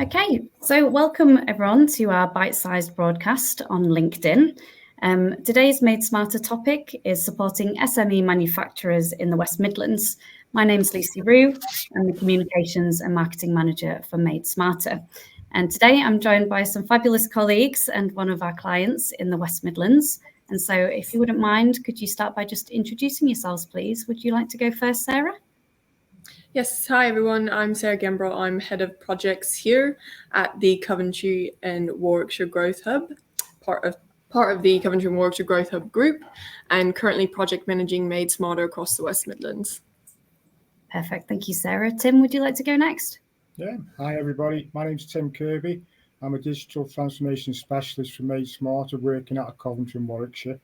Okay, so welcome everyone to our bite-sized broadcast on LinkedIn. Today's Made Smarter topic is supporting SME manufacturers in the West Midlands. My name's Lucy Rue. I'm the Communications and Marketing Manager for Made Smarter. And today I'm joined by some fabulous colleagues and one of our clients in the West Midlands. And so if you wouldn't mind, could you start by just introducing yourselves, please? Would you like to go first, Sarah? Yes, hi everyone, I'm Sarah Gembrough. I'm Head of Projects here at the Coventry and Warwickshire Growth Hub, part of the Coventry and Warwickshire Growth Hub group, and currently project managing Made Smarter across the West Midlands. Perfect, thank you, Sarah. Tim, would you like to go next? Yeah, hi everybody, my name's Tim Kirby. I'm a digital transformation specialist for Made Smarter working out of Coventry and Warwickshire.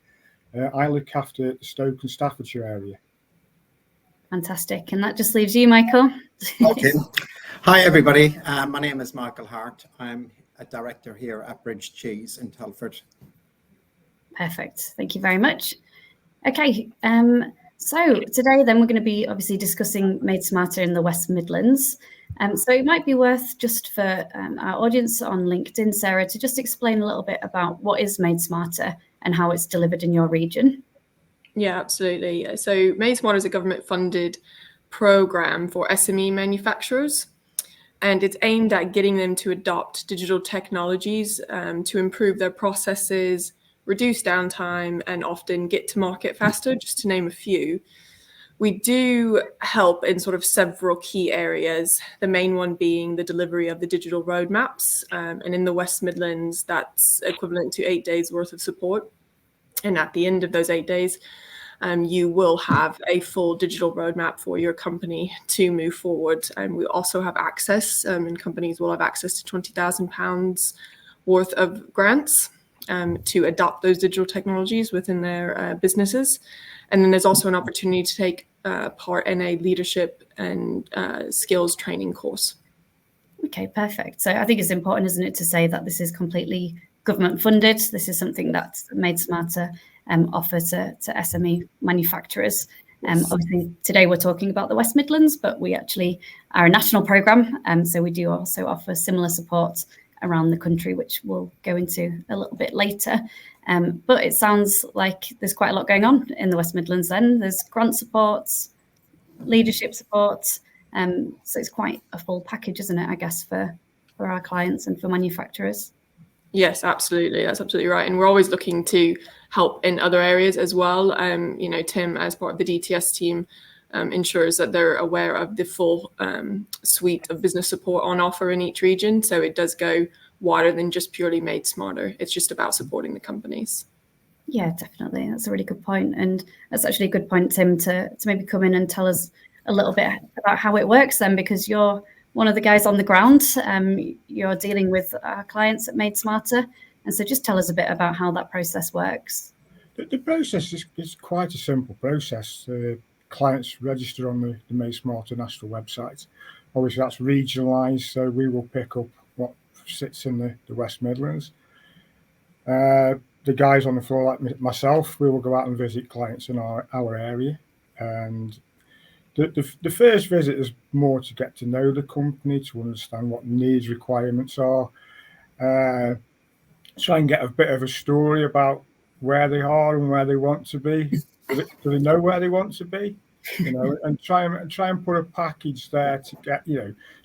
I look after the Stoke and Staffordshire area. Fantastic. And that just leaves you, Michael. Okay. Hi, everybody. My name is Michael Hart. I'm a director here at Bridge Cheese in Telford. Perfect. Thank you very much. Okay. So today then we're going to be obviously discussing Made Smarter in the West Midlands. So it might be worth just for our audience on LinkedIn, Sarah, to just explain a little bit about what is Made Smarter and how it's delivered in your region. Yeah, absolutely. So Made Smarter is a government-funded program for SME manufacturers, and it's aimed at getting them to adopt digital technologies to improve their processes, reduce downtime, and often get to market faster, just to name a few. We do help in sort of several key areas, the main one being the delivery of the digital roadmaps. And in the West Midlands, that's equivalent to 8 days worth of support. And at the end of those 8 days, you will have a full digital roadmap for your company to move forward. And we also have access, and companies will have access to £20,000 worth of grants to adopt those digital technologies within their businesses. And then there's also an opportunity to take part in a leadership and skills training course. Okay, perfect. So I think it's important, isn't it, to say that this is completely government funded. This is something that's Made Smarter offer to SME manufacturers. Obviously, today we're talking about the West Midlands, but we actually are a national programme. So we do also offer similar support around the country, which we'll go into a little bit later. But it sounds like there's quite a lot going on in the West Midlands then. There's grant supports, leadership support. So it's quite a full package, isn't it, I guess, for our clients and for manufacturers. Yes, absolutely. That's absolutely right. And we're always looking to help in other areas as well. Tim, as part of the DTS team, ensures that they're aware of the full suite of business support on offer in each region. So it does go wider than just purely Made Smarter. It's just about supporting the companies. Yeah, definitely. That's a really good point. And that's actually a good point, Tim, to maybe come in and tell us a little bit about how it works then, because you're one of the guys on the ground. You're dealing with our clients at Made Smarter. And so just tell us a bit about how that process works. The process is quite a simple process. Clients register on the Made Smarter national website. Obviously, that's regionalised, so we will pick up what sits in the West Midlands. The guys on the floor, like myself, we will go out and visit clients in our area. And the first visit is more to get to know the company, to understand what needs, requirements are, try and get a bit of a story about where they are and where they want to be. Do they know where they want to be? And try and put a package there to get,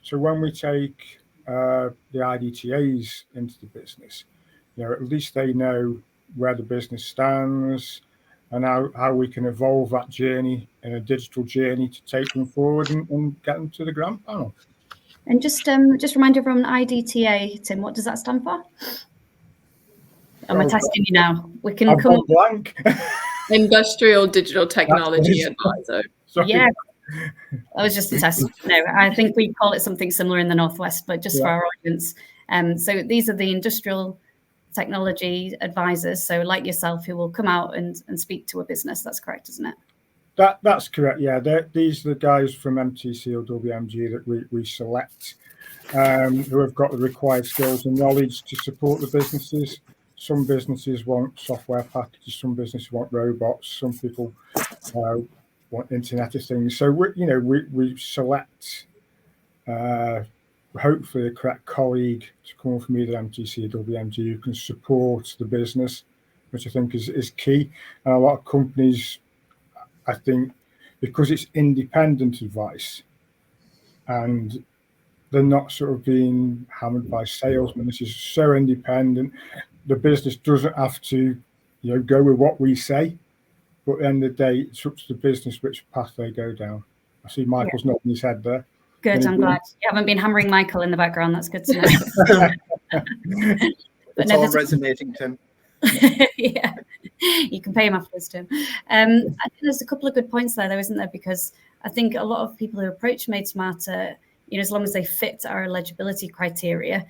so when we take the IDTAs into the business, at least they know where the business stands and how we can evolve that journey in a digital journey to take them forward and get them to the grant panel. And just remind everyone, IDTA, Tim, what does that stand for? I'm testing you now. We can come blank. Industrial Digital Technology Advisor. Sorry. Yeah, that was just a test. No, I think we call it something similar in the Northwest, but just for our audience. So these are the industrial technology advisors. So like yourself, who will come out and speak to a business. That's correct, isn't it? That's correct. Yeah, these are the guys from MTC or WMG that we select, who have got the required skills and knowledge to support the businesses. Some businesses want software packages, some businesses want robots, some people want Internet of Things. So we select hopefully the correct colleague to come from either MTC or WMG who can support the business, which I think is key. And a lot of companies, I think, because it's independent advice and they're not sort of being hammered by salesmen, this is so independent, the business doesn't have to, go with what we say, but at the end of the day, it's up to the business which path they go down. I see Michael's nodding his head there. Good, I'm glad. You haven't been hammering Michael in the background. That's good to know. It's all resonating, Tim. Yeah, you can pay him afterwards, Tim. I think there's a couple of good points there, though, isn't there? Because I think a lot of people who approach Made Smarter, as long as they fit our eligibility criteria,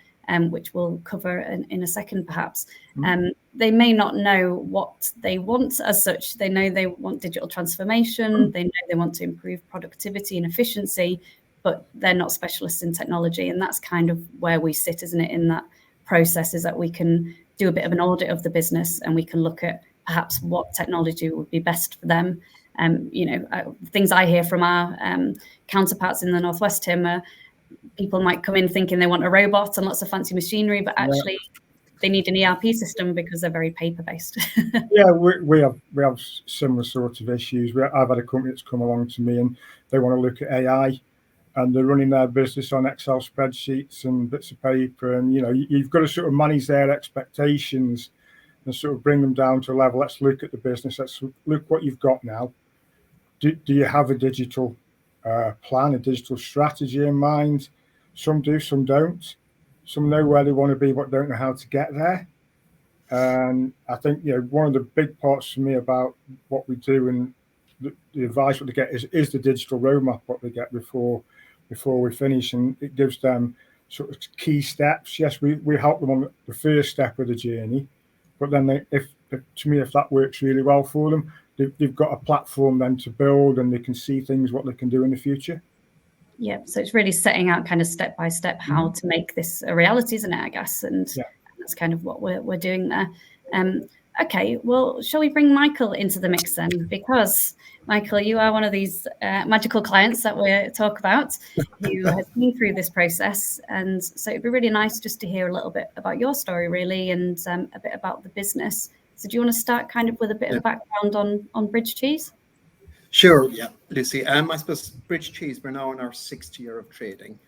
which we'll cover in a second, perhaps, they may not know what they want as such. They know they want digital transformation. They know they want to improve productivity and efficiency, but they're not specialists in technology. And that's kind of where we sit, isn't it, in that process, is that we can do a bit of an audit of the business and we can look at perhaps what technology would be best for them. Things I hear from our counterparts in the Northwest, Tim, people might come in thinking they want a robot and lots of fancy machinery, but actually they need an ERP system because they're very paper-based. Yeah, we have similar sorts of issues. I've had a company that's come along to me and they want to look at AI, and they're running their business on Excel spreadsheets and bits of paper, and you've got to sort of manage their expectations and sort of bring them down to a level. Let's look at the business. Let's look what you've got now. Do you have a digital plan, a digital strategy in mind? Some do, some don't. Some know where they want to be, but don't know how to get there. And I think one of the big parts for me about what we do and the advice what they get is the digital roadmap what they get before we finish, and it gives them sort of key steps. Yes, we help them on the first step of the journey, but then if that works really well for them, they've got a platform then to build, and they can see things what they can do in the future. Yeah, so it's really setting out kind of step by step how to make this a reality, isn't it, I guess? And that's kind of what we're doing there. Okay, well, shall we bring Michael into the mix then? Because, Michael, you are one of these magical clients that we talk about who has been through this process. And so it'd be really nice just to hear a little bit about your story, really, and a bit about the business. So do you want to start kind of with a bit of background on Bridge Cheese? Sure, yeah, Lucy. I suppose Bridge Cheese, we're now in our 6th year of trading.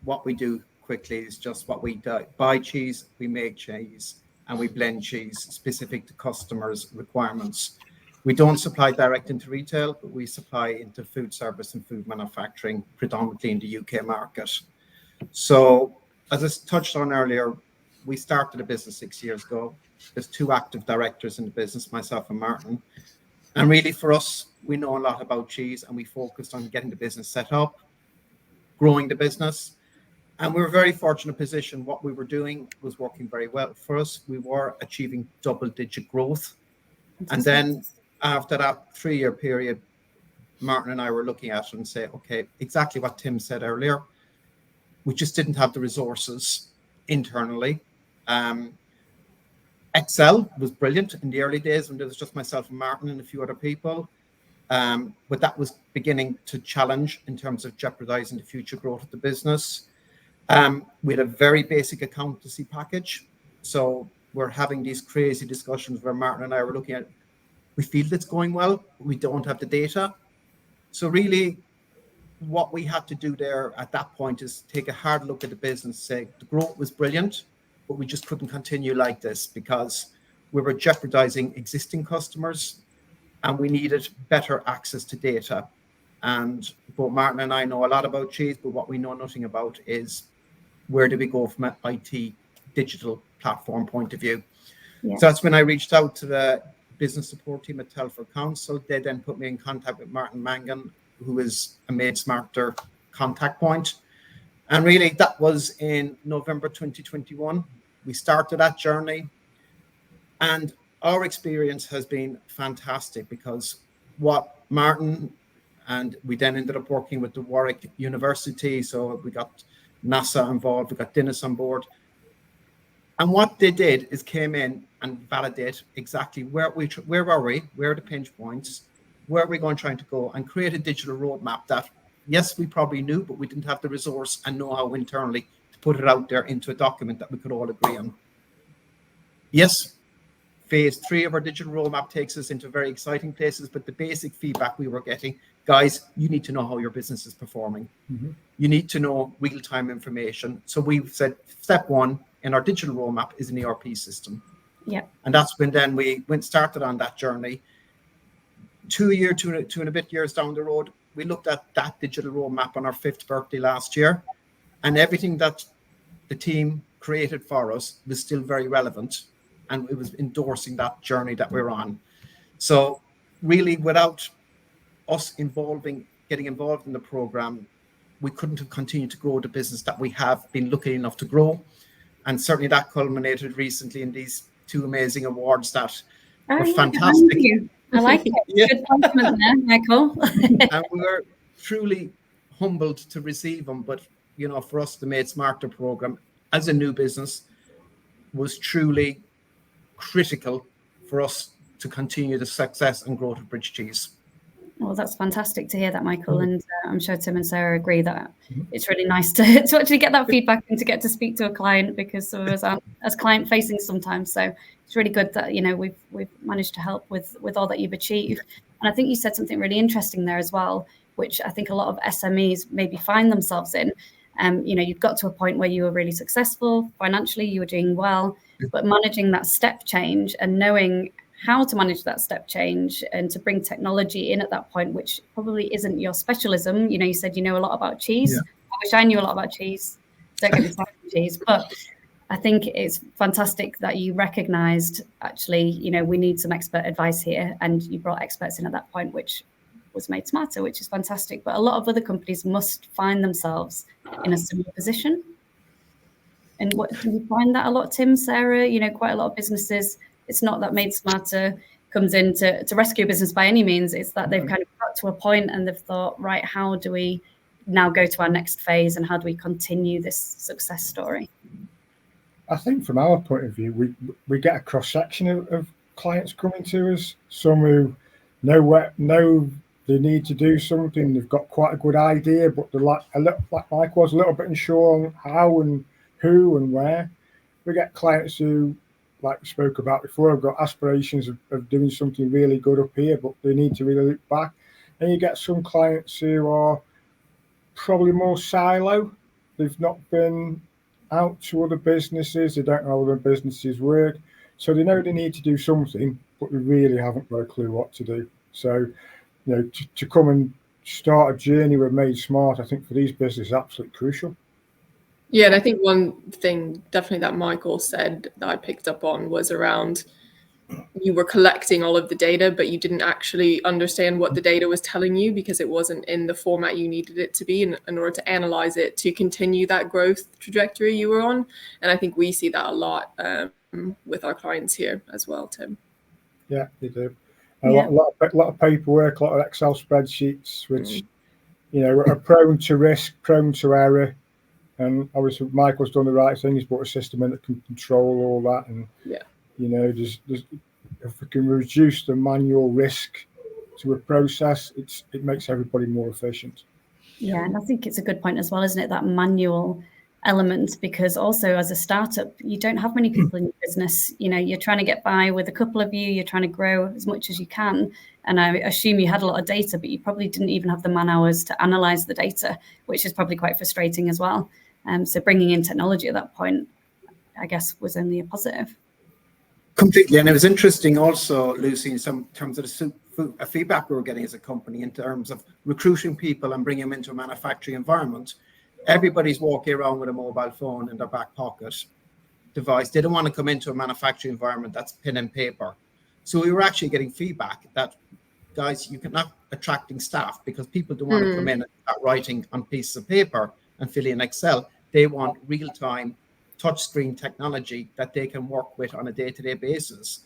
What we do quickly is just what we do. Buy cheese, we make cheese, and we blend cheese specific to customers' requirements. We don't supply direct into retail, but we supply into food service and food manufacturing, predominantly in the UK market. So, as I touched on earlier, we started a business 6 years ago. There's 2 active directors in the business, myself and Martin. And really for us, we know a lot about cheese, and we focused on getting the business set up, growing the business. And we were very fortunate position. What we were doing was working very well for us. We were achieving double-digit growth. And then after that 3-year period, Martin and I were looking at it and say, okay, exactly what Tim said earlier. We just didn't have the resources internally. Excel was brilliant in the early days when there was just myself and Martin and a few other people. But that was beginning to challenge in terms of jeopardizing the future growth of the business. We had a very basic accountancy package. So we're having these crazy discussions where Martin and I were looking at, we feel it's going well, but we don't have the data. So really what we had to do there at that point is take a hard look at the business, say the growth was brilliant, but we just couldn't continue like this because we were jeopardizing existing customers and we needed better access to data. And both Martin and I know a lot about cheese, but what we know nothing about is where do we go from an IT digital platform point of view. Yeah. So that's when I reached out to the business support team at Telford Council. They then put me in contact with Martin Mangan, who is a Made Smarter contact point. And really that was in November 2021. We started that journey. And our experience has been fantastic because what Martin and we then ended up working with the Warwick University. So we got NASA involved, we got Dennis on board. And what they did is came in and validate exactly where are we, where are the pinch points, where are we going trying to go, and create a digital roadmap that yes, we probably knew, but we didn't have the resource and know-how internally to put it out there into a document that we could all agree on. Yes, phase 3 of our digital roadmap takes us into very exciting places, but the basic feedback we were getting, guys, you need to know how your business is performing. Mm-hmm. You need to know real-time information. So we've said step 1 in our digital roadmap is an ERP system. Yeah. And that's when then we started on that journey. 2 and a bit years down the road, we looked at that digital roadmap on our 5th birthday last year, and everything that the team created for us was still very relevant, and it was endorsing that journey that we're on. So really, without us getting involved in the program, we couldn't have continued to grow the business that we have been lucky enough to grow. And certainly that culminated recently in these 2 amazing awards that were fantastic. I like it. Yeah. Good compliment there, Michael. And we were truly humbled to receive them. But, for us, the Made Smarter program as a new business was truly critical for us to continue the success and growth of Bridge Cheese. Well, that's fantastic to hear that, Michael. And I'm sure Tim and Sarah agree that it's really nice to actually get that feedback and to get to speak to a client, because some of us aren't as client facing sometimes. So it's really good that, we've managed to help with all that you've achieved. And I think you said something really interesting there as well, which I think a lot of SMEs maybe find themselves in. You've got to a point where you were really successful financially, you were doing well, but managing that step change and knowing how to manage that step change and to bring technology in at that point, which probably isn't your specialism. You said you know a lot about cheese. Yeah. I wish I knew a lot about cheese. Don't get me started on cheese, but I think it's fantastic that you recognized actually, we need some expert advice here, and you brought experts in at that point, which was Made Smarter, which is fantastic. But a lot of other companies must find themselves in a similar position. And what do you find that a lot, Tim, Sarah? Quite a lot of businesses, it's not that Made Smarter comes in to rescue a business by any means. It's that they've kind of got to a point and they've thought, right, how do we now go to our next phase, and how do we continue this success story? I think from our point of view, we get a cross-section of clients coming to us. Some who know they need to do something, they've got quite a good idea, but they're like Mike was a little bit unsure on how and who and where. We get clients who, like we spoke about before, have got aspirations of doing something really good up here, but they need to really look back. And you get some clients who are probably more silo. They've not been out to other businesses. They don't know how other businesses work. So they know they need to do something, but they really haven't got a clue what to do. So, to come and start a journey with Made Smart, I think for these businesses is absolutely crucial. Yeah, and I think one thing definitely that Michael said that I picked up on was around you were collecting all of the data, but you didn't actually understand what the data was telling you because it wasn't in the format you needed it to be in order to analyze it to continue that growth trajectory you were on. And I think we see that a lot with our clients here as well, Tim. Yeah, they do. A lot of paperwork, a lot of Excel spreadsheets, which are prone to risk, prone to error. And obviously, Michael's done the right thing. He's brought a system in that can control all that. And, if we can reduce the manual risk to a process, it makes everybody more efficient. Yeah, and I think it's a good point as well, isn't it? That manual element, because also as a startup, you don't have many people in your business. You're trying to get by with a couple of you. You're trying to grow as much as you can. And I assume you had a lot of data, but you probably didn't even have the man hours to analyze the data, which is probably quite frustrating as well. So bringing in technology at that point, I guess, was only a positive. Completely. And it was interesting also, Lucy, in some terms of the feedback we were getting as a company in terms of recruiting people and bringing them into a manufacturing environment. Everybody's walking around with a mobile phone in their back pocket device. They don't want to come into a manufacturing environment that's pen and paper. So we were actually getting feedback that, guys, you're not attracting staff because people don't want to come in and start writing on pieces of paper and fill in Excel. They want real-time touchscreen technology that they can work with on a day-to-day basis.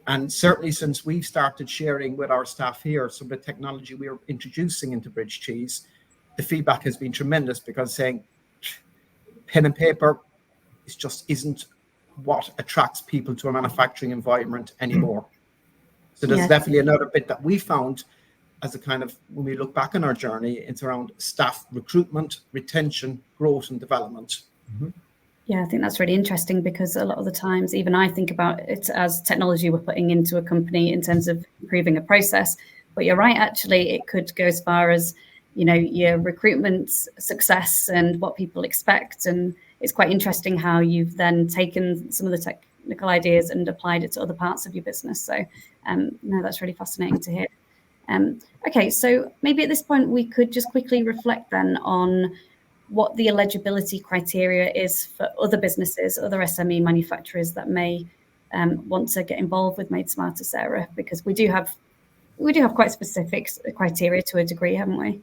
And certainly since we've started sharing with our staff here some of the technology we are introducing into Bridge Cheese, the feedback has been tremendous, because saying pen and paper just isn't what attracts people to a manufacturing environment anymore. So there's definitely another bit that we found as a kind of, when we look back on our journey, it's around staff recruitment, retention, growth and development. Mm-hmm. Yeah, I think that's really interesting, because a lot of the times, even I think about it as technology we're putting into a company in terms of improving a process. But you're right, actually, it could go as far as, you know, your recruitment success and what people expect. And it's quite interesting how you've then taken some of the technical ideas and applied it to other parts of your business. So no, that's really fascinating to hear. Okay, so maybe at this point we could just quickly reflect then on what the eligibility criteria is for other businesses, other SME manufacturers that may want to get involved with Made Smarter, Sarah, because we do have quite specific criteria to a degree, haven't we?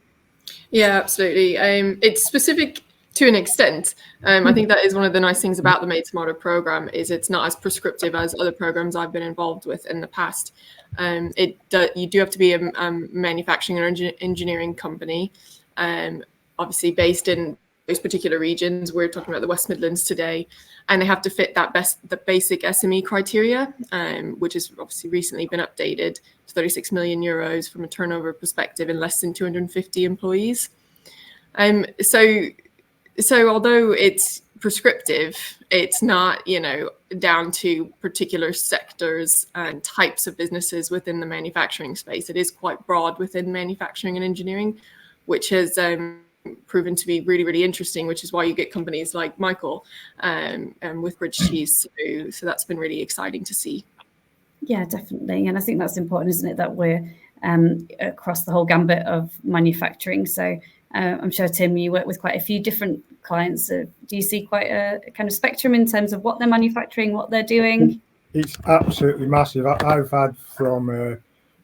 Yeah, absolutely. It's specific to an extent. I think that is one of the nice things about the Made Smarter program, is it's not as prescriptive as other programs I've been involved with in the past. You do have to be a manufacturing or engineering company, obviously based in those particular regions. We're talking about the West Midlands today, and they have to fit the basic SME criteria, which has obviously recently been updated to 36 million euros from a turnover perspective and less than 250 employees. So although it's prescriptive, it's not, you know, down to particular sectors and types of businesses within the manufacturing space. It is quite broad within manufacturing and engineering, which has proven to be really, really interesting, which is why you get companies like Michael with Bridge Cheese. So that's been really exciting to see. Yeah, definitely. And I think that's important, isn't it, that we're across the whole gambit of manufacturing. So I'm sure, Tim, you work with quite a few different clients. Do you see quite a kind of spectrum in terms of what they're manufacturing, what they're doing? It's absolutely massive. I've had from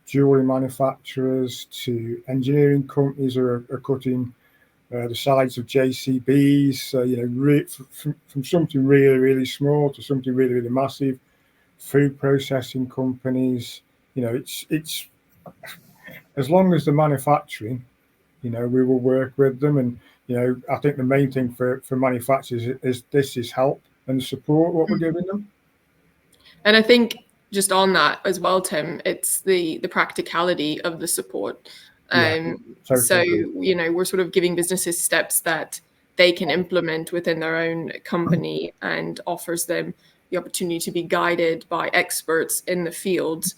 jewellery manufacturers to engineering companies who are cutting the sides of JCBs, you know, from something really, really small to something really, really massive. Food processing companies, you know, it's as long as they're manufacturing, you know, we will work with them. And, you know, I think the main thing for manufacturers is help and support what we're giving them. And I think just on that as well, Tim, it's the practicality of the support. So, you know, we're sort of giving businesses steps that they can implement within their own company, and offers them the opportunity to be guided by experts in the field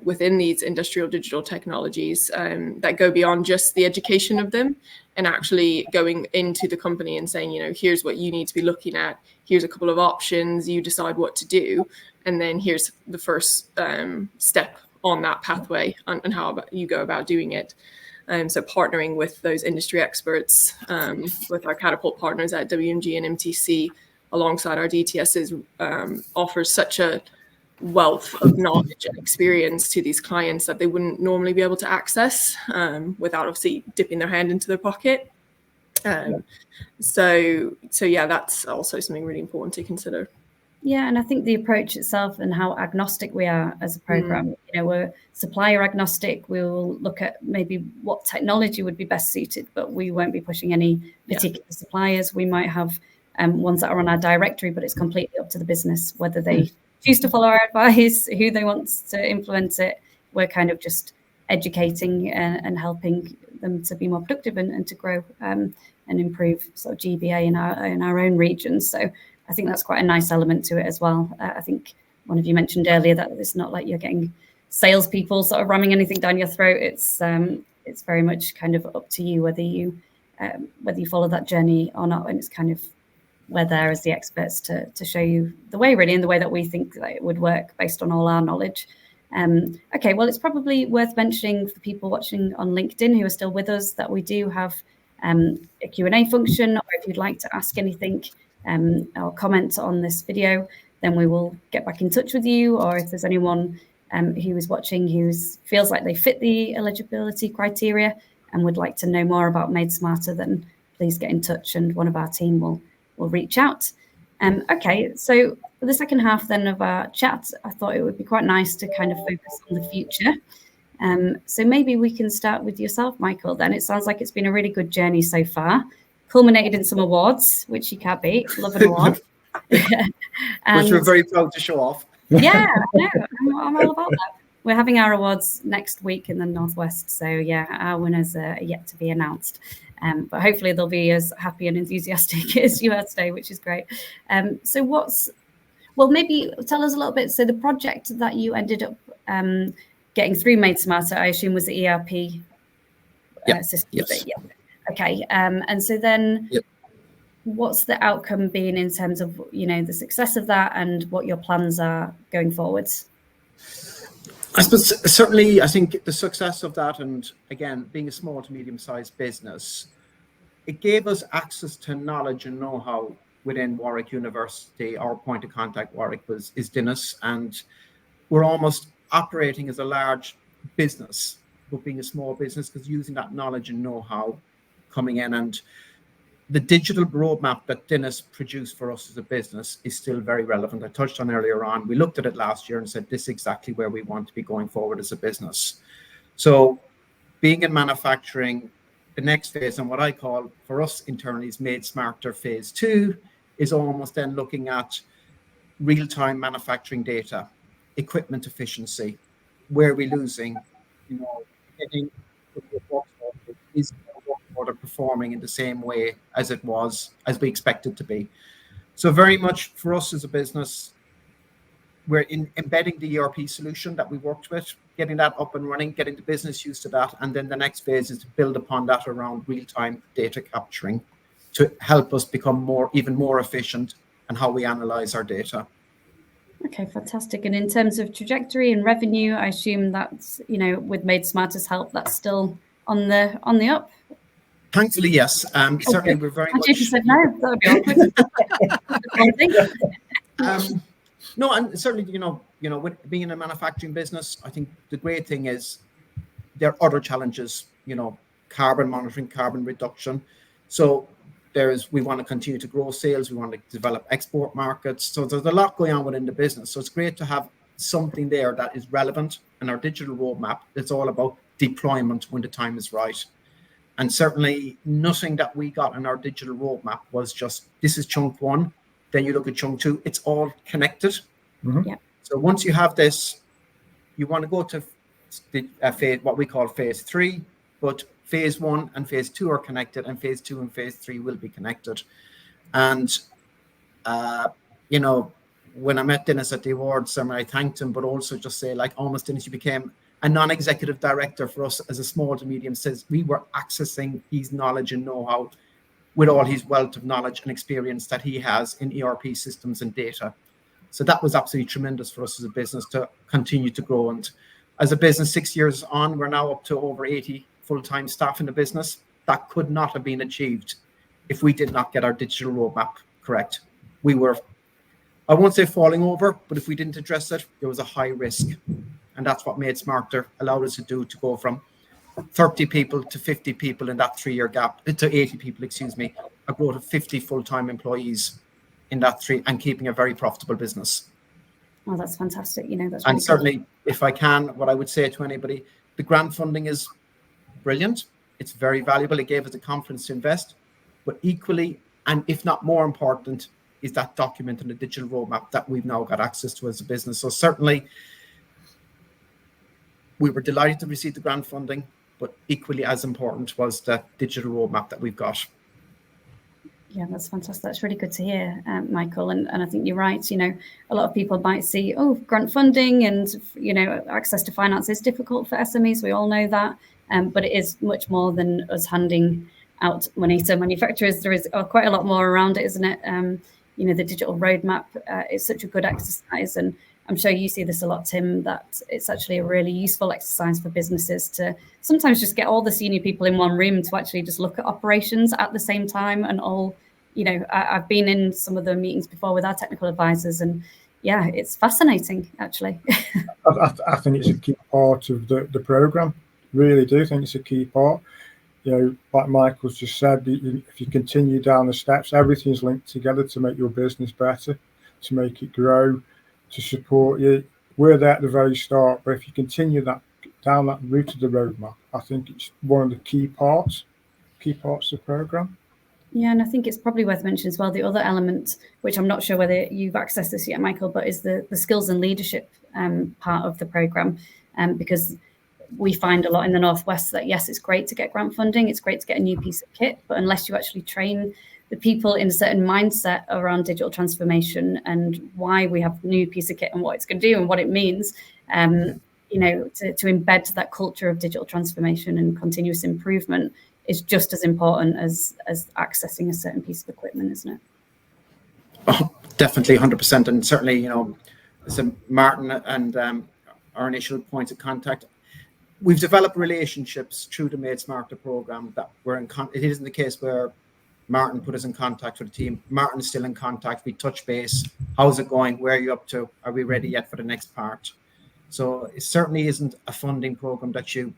within these industrial digital technologies that go beyond just the education of them, and actually going into the company and saying, you know, here's what you need to be looking at. Here's a couple of options. You decide what to do. And then here's the first step on that pathway and how you go about doing it. So partnering with those industry experts, with our catapult partners at WMG and MTC, alongside our DTSs, offers such a wealth of knowledge and experience to these clients that they wouldn't normally be able to access without obviously dipping their hand into their pocket. So yeah, that's also something really important to consider. Yeah, and I think the approach itself and how agnostic we are as a program, you know, we're supplier agnostic. We'll look at maybe what technology would be best suited, but we won't be pushing any particular suppliers. We might have ones that are on our directory, but it's completely up to the business whether they choose to follow our advice, who they want to implement it. We're kind of just educating and helping them to be more productive and to grow and improve sort of GBA in our own regions. So I think that's quite a nice element to it as well. I think one of you mentioned earlier that it's not like you're getting salespeople sort of ramming anything down your throat. It's very much kind of up to you whether you follow that journey or not. And it's kind of, we're there as the experts to show you the way, really, in the way that we think that it would work based on all our knowledge. Okay, well, it's probably worth mentioning for people watching on LinkedIn who are still with us that we do have a Q&A function, or if you'd like to ask anything or comment on this video, then we will get back in touch with you. Or if there's anyone who is watching who feels like they fit the eligibility criteria and would like to know more about Made Smarter, then please get in touch and one of our team will reach out. Okay, so for the second half then of our chat, I thought it would be quite nice to kind of focus on the future. So maybe we can start with yourself, Michael, then. It sounds like it's been a really good journey so far, culminated in some awards, which you can't beat. Love an award. Which we're very proud to show off. Yeah, no, I'm all about that. we're having our awards next week in the Northwest. So yeah, our winners are yet to be announced. But hopefully they'll be as happy and enthusiastic as you are today, which is great. So maybe tell us a little bit. So the project that you ended up getting through Made Smarter, I assume, was the ERP system. Yes. Yeah. Okay. And so then what's the outcome been in terms of, the success of that and what your plans are going forwards? I suppose certainly I think the success of that, and again, being a small to medium-sized business, it gave us access to knowledge and know-how within Warwick University. Our point of contact, Warwick, is Dennis, and we're almost operating as a large business, but being a small business, because using that knowledge and know-how coming in, and the digital roadmap that Dennis produced for us as a business is still very relevant. I touched on earlier on, we looked at it last year and said, this is exactly where we want to be going forward as a business. So being in manufacturing, the next phase, and what I call for us internally is Made Smarter phase 2, is almost then looking at real-time manufacturing data, equipment efficiency, where are we losing, getting is order performing in the same way as it was, as we expect it to be. So very much for us as a business, we're embedding the ERP solution that we worked with, getting that up and running, getting the business used to that. And then the next phase is to build upon that around real-time data capturing to help us become even more efficient in how we analyze our data. Okay, fantastic. And in terms of trajectory and revenue, I assume that's, with Made Smarter's help, that's still on the up. Thankfully, yes. Certainly, we're very much. You said no. That would be awkward. No, and certainly, with being in a manufacturing business, I think the great thing is there are other challenges. Carbon monitoring, carbon reduction. So we want to continue to grow sales. We want to develop export markets. So there's a lot going on within the business. So it's great to have something there that is relevant. And our digital roadmap, it's all about deployment when the time is right. And certainly nothing that we got in our digital roadmap was just, this is chunk 1, then you look at chunk 2, it's all connected. Mm-hmm. Yeah. So once you have this, you want to go to phase, what we call phase 3, but phase 1 and phase 2 are connected, and phase 2 and phase 3 will be connected. And, when I met Dennis at the awards ceremony, I thanked him, but also just say, almost Dennis, you became a non-executive director for us as a small to medium, says we were accessing his knowledge and know-how with all his wealth of knowledge and experience that he has in ERP systems and data. So that was absolutely tremendous for us as a business to continue to grow. And as a business, 6 years on, we're now up to over 80 full-time staff in the business. That could not have been achieved if we did not get our digital roadmap correct. We were, I won't say falling over, but if we didn't address it, there was a high risk. And that's what Made Smarter allowed us to do, to go from 30 people to 50 people in that 3-year gap, to 80 people, a growth of 50 full-time employees in that 3, and keeping a very profitable business. Oh, that's fantastic. That's and really certainly, good. If I can, what I would say to anybody, the grant funding is brilliant. It's very valuable. It gave us the confidence to invest. But equally, and if not more important, is that document and the digital roadmap that we've now got access to as a business. So certainly, we were delighted to receive the grant funding, but equally as important was the digital roadmap that we've got. Yeah, that's fantastic. That's really good to hear, Michael. And I think you're right. A lot of people might see, grant funding and, access to finance is difficult for SMEs. We all know that. But it is much more than us handing out money to manufacturers. There is quite a lot more around it, isn't it? The digital roadmap is such a good exercise. And I'm sure you see this a lot, Tim, that it's actually a really useful exercise for businesses to sometimes just get all the senior people in one room to actually just look at operations at the same time and all, I've been in some of the meetings before with our technical advisors, and yeah, it's fascinating, actually. I think it's a key part of the programme. Really do think it's a key part. Like Michael's just said, if you continue down the steps, everything's linked together to make your business better, to make it grow, to support you. We're there at the very start, but if you continue down that route of the roadmap, I think it's one of the key parts of the programme. Yeah, and I think it's probably worth mentioning as well, the other element, which I'm not sure whether you've accessed this yet, Michael, but is the skills and leadership part of the programme. because we find a lot in the Northwest that, yes, it's great to get grant funding, it's great to get a new piece of kit, but unless you actually train the people in a certain mindset around digital transformation and why we have a new piece of kit and what it's going to do and what it means, to embed that culture of digital transformation and continuous improvement is just as important as accessing a certain piece of equipment, isn't it? Oh, definitely 100%. And certainly, so Martin and our initial points of contact, we've developed relationships through the Made Smarter program that we're in it isn't the case where Martin put us in contact with the team. Martin's still in contact. We touch base. How's it going? Where are you up to? Are we ready yet for the next part? So it certainly isn't a funding program that you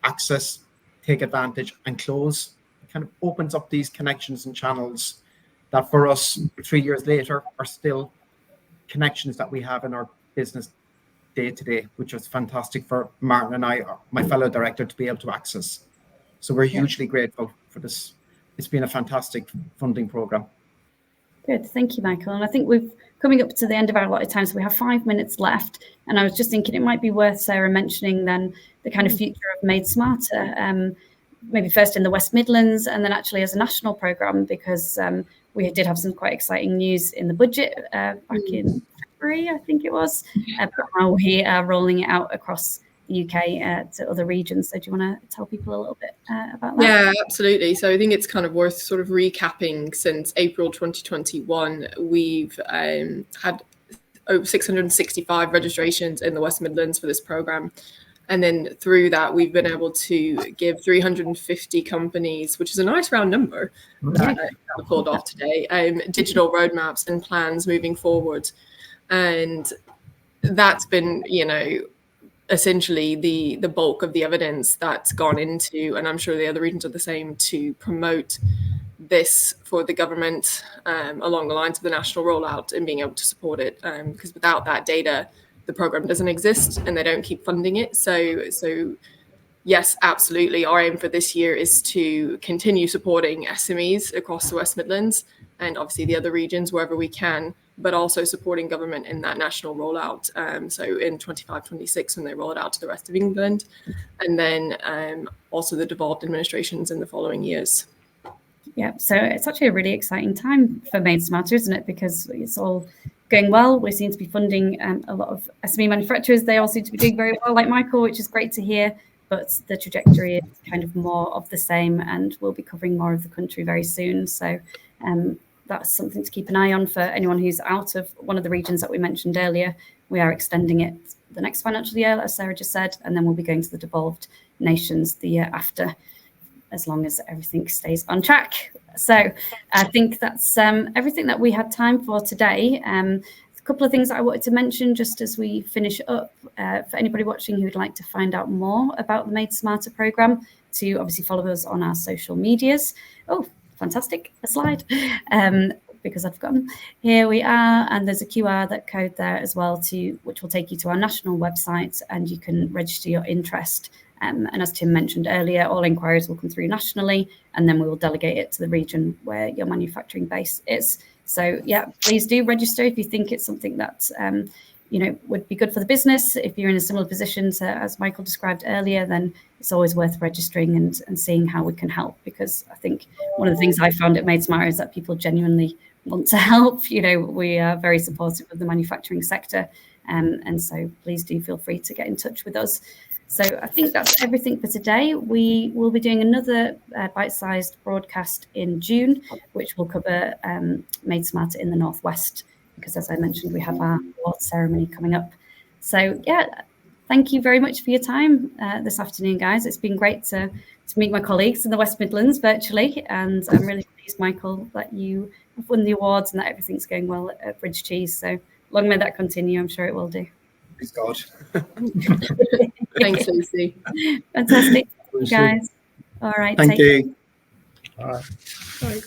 access, take advantage and close. It kind of opens up these connections and channels that for us 3 years later are still connections that we have in our business day to day, which was fantastic for Martin and I, my fellow director, to be able to access. So we're hugely grateful for this. It's been a fantastic funding program. Good, thank you, Michael. And I think we're coming up to the end of our allotted time, so we have 5 minutes left. And I was just thinking it might be worth Sarah mentioning then the kind of future of Made Smarter, maybe first in the West Midlands and then actually as a national programme, because we did have some quite exciting news in the budget back in February, I think it was, but how we are rolling it out across the UK to other regions. So do you want to tell people a little bit about that? Yeah, absolutely. So I think it's kind of worth sort of recapping. Since April 2021, we've had over 665 registrations in the West Midlands for this programme. And then through that, we've been able to give 350 companies, which is a nice round number, that I pulled off today, digital roadmaps and plans moving forward. And that's been, essentially the bulk of the evidence that's gone into, and I'm sure the other regions are the same, to promote this for the government along the lines of the national rollout and being able to support it. Because without that data, the program doesn't exist and they don't keep funding it. So yes, absolutely. Our aim for this year is to continue supporting SMEs across the West Midlands and obviously the other regions wherever we can, but also supporting government in that national rollout. So in 25-26 when they roll it out to the rest of England, and then also the devolved administrations in the following years. Yeah, so it's actually a really exciting time for Made Smarter, isn't it? Because it's all going well. We seem to be funding a lot of SME manufacturers. They all seem to be doing very well, like Michael, which is great to hear. But the trajectory is kind of more of the same, and we'll be covering more of the country very soon. So that's something to keep an eye on for anyone who's out of one of the regions that we mentioned earlier. We are extending it the next financial year, as Sarah just said, and then we'll be going to the devolved nations the year after, as long as everything stays on track. So I think that's everything that we had time for today. A couple of things that I wanted to mention just as we finish up, for anybody watching who would like to find out more about the Made Smarter programme, to obviously follow us on our social medias. Oh, fantastic, a slide, because I've forgotten. Here we are, and there's a QR code there as well, which will take you to our national website, and you can register your interest. And as Tim mentioned earlier, all inquiries will come through nationally, and then we will delegate it to the region where your manufacturing base is. So yeah, please do register if you think it's something that would be good for the business. If you're in a similar position to, as Michael described earlier, then it's always worth registering and seeing how we can help, because I think one of the things I found at Made Smarter is that people genuinely want to help. We are very supportive of the manufacturing sector, and so please do feel free to get in touch with us. So I think that's everything for today. We will be doing another bite-sized broadcast in June, which will cover Made Smarter in the Northwest, because as I mentioned, we have our award ceremony coming up. So yeah, thank you very much for your time this afternoon, guys. It's been great to meet my colleagues in the West Midlands virtually, and I'm really pleased, Michael, that you have won the awards and that everything's going well at Bridge Cheese. So long may that continue. I'm sure it will do. Praise God. Thanks, Lucy. Fantastic, guys. All right. Thank you. All right. Bye.